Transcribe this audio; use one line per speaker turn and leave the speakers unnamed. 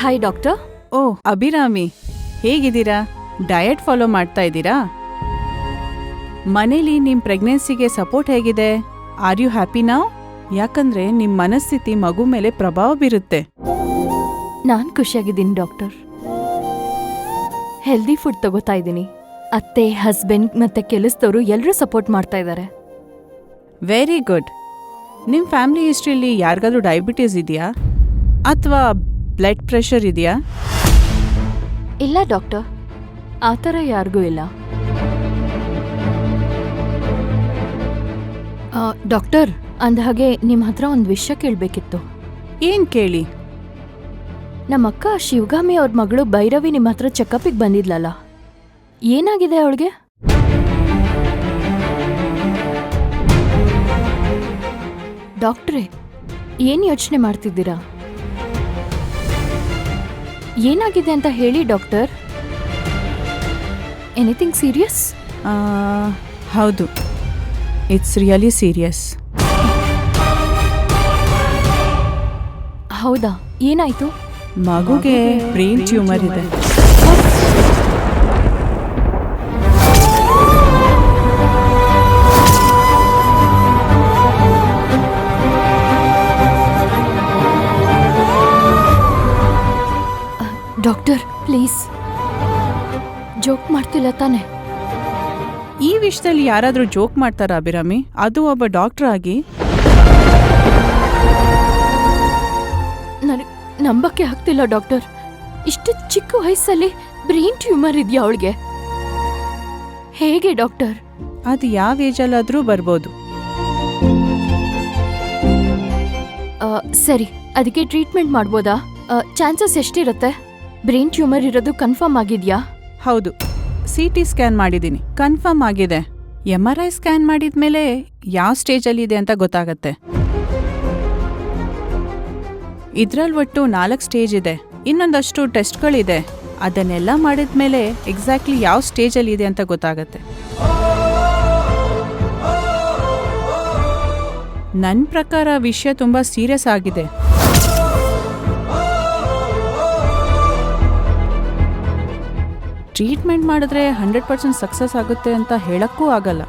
Hi doctor.
ಓ ಅಭಿರಾಮಿ, ಹೇಗಿದ್ದೀರಾ? Diet follow ಮಾಡ್ತಾ ಇದ್ದೀರಾ? ಮನೇಲಿ ನಿಮ್ ಪ್ರೆಗ್ನೆನ್ಸಿಗೆ ಸಪೋರ್ಟ್ ಹೇಗಿದೆ? Are you happy now? ಯಾಕಂದ್ರೆ ನಿಮ್ ಮನಸ್ಥಿತಿ ಮಗು ಮೇಲೆ ಪ್ರಭಾವ ಬೀರುತ್ತೆ.
ನಾನ್ ಖುಷಿಯಾಗಿದ್ದೀನಿ ಡಾಕ್ಟರ್. ಹೆಲ್ದಿ ಫುಡ್ ತಗೋತಾ ಇದ್ದೀನಿ. ಅತ್ತೆ, ಹಸ್ಬೆಂಡ್ ಮತ್ತೆ ಕೆಲಸದವರು ಎಲ್ಲರೂ ಸಪೋರ್ಟ್ ಮಾಡ್ತಾ ಇದ್ದಾರೆ.
Very good. ನಿಮ್ ಫ್ಯಾಮಿಲಿ ಹಿಸ್ಟ್ರಿಲಿ ಯಾರಿಗಾದ್ರೂ ಡಯಾಬಿಟೀಸ್ ಇದೆಯಾ ಅಥವಾ ಬ್ಲಡ್ ಪ್ರೆಷರ್ ಇದೆಯಾ?
ಇಲ್ಲ ಡಾಕ್ಟರ್, ಆ ಥರ ಯಾರಿಗೂ ಇಲ್ಲ. ಡಾಕ್ಟರ್, ಅಂದಹಾಗೆ ನಿಮ್ಮ ಹತ್ರ ಒಂದು ವಿಷಯ ಕೇಳಬೇಕಿತ್ತು.
ಏನ್ ಕೇಳಿ?
ನಮ್ಮ ಅಕ್ಕ ಶಿವಗಾಮಿ ಅವ್ರ ಮಗಳು ಭೈರವಿ ನಿಮ್ಮ ಹತ್ರ ಚೆಕಪಿಗೆ ಬಂದಿದ್ಲಲ್ಲ, ಏನಾಗಿದೆ ಅವಳಿಗೆ? ಡಾಕ್ಟ್ರೇ, ಏನ್ ಯೋಚನೆ ಮಾಡ್ತಿದ್ದೀರಾ? ಏನಾಗಿದೆ ಅಂತ ಹೇಳಿ ಡಾಕ್ಟರ್. Anything serious?
ಹೌದು, ಇಟ್ಸ್ ರಿಯಲಿ ಸೀರಿಯಸ್.
ಹೌದಾ, ಏನಾಯ್ತು?
ಮಗುಗೆ ಬ್ರೈನ್ ಟ್ಯೂಮರ್ ಇದೆ.
ಡಾಕ್ಟರ್ ಪ್ಲೀಸ್, ಜೋಕ್ ಮಾಡ್ತಿಲ್ಲ ತಾನೆ?
ಈ ವಿಷಯದಲ್ಲಿ ಯಾರಾದ್ರೂ ಜೋಕ್ ಮಾಡ್ತಾರಾ ಅಭಿರಾಮಿ? ಅದು ಒಬ್ಬ ಡಾಕ್ಟರ್ ಆಗಿ?
ನನಗೆ ನಂಬಕ್ಕೆ ಆಗ್ತಿಲ್ಲ ಡಾಕ್ಟರ್. ಇಷ್ಟು ಚಿಕ್ಕ ವಯಸ್ಸಲ್ಲಿ ಬ್ರೈನ್ ಟ್ಯೂಮರ್ ಇದೆಯಾ ಅವಳಿಗೆ? ಹೇಗೆ ಡಾಕ್ಟರ್?
ಅದು ಯಾವ ಏಜಲ್ಲಾದ್ರೂ ಬರ್ಬೋದು.
ಸರಿ, ಅದಕ್ಕೆ ಟ್ರೀಟ್ಮೆಂಟ್ ಮಾಡ್ಬೋದಾ? ಚಾನ್ಸಸ್ ಎಷ್ಟಿರುತ್ತೆ? ಬ್ರೈನ್ ಟ್ಯೂಮರ್ ಇರೋದು ಕನ್ಫರ್ಮ್ ಆಗಿದ್ಯಾ?
ಹೌದು, CT ಸ್ಕ್ಯಾನ್ ಮಾಡಿದ್ದೀನಿ, ಕನ್ಫರ್ಮ್ ಆಗಿದೆ. MRI ಸ್ಕ್ಯಾನ್ ಮಾಡಿದ್ಮೇಲೆ ಯಾವ ಸ್ಟೇಜಲ್ಲಿ ಇದೆ ಅಂತ ಗೊತ್ತಾಗತ್ತೆ. ಇದ್ರಲ್ಲಿ ಒಟ್ಟು 4 ಸ್ಟೇಜ್ ಇದೆ. ಇನ್ನೊಂದಷ್ಟು ಟೆಸ್ಟ್ಗಳಿದೆ. ಅದನ್ನೆಲ್ಲ ಮಾಡಿದ್ಮೇಲೆ ಎಕ್ಸಾಕ್ಟ್ಲಿ ಯಾವ ಸ್ಟೇಜಲ್ಲಿ ಇದೆ ಅಂತ ಗೊತ್ತಾಗತ್ತೆ. ನನ್ನ ಪ್ರಕಾರ ವಿಷಯ ತುಂಬಾ ಸೀರಿಯಸ್ ಆಗಿದೆ. ಟ್ರೀಟ್ಮೆಂಟ್ ಮಾಡಿದ್ರೆ 100% ಸಕ್ಸಸ್ ಆಗುತ್ತೆ ಅಂತ ಹೇಳಕ್ಕೂ ಆಗಲ್ಲ.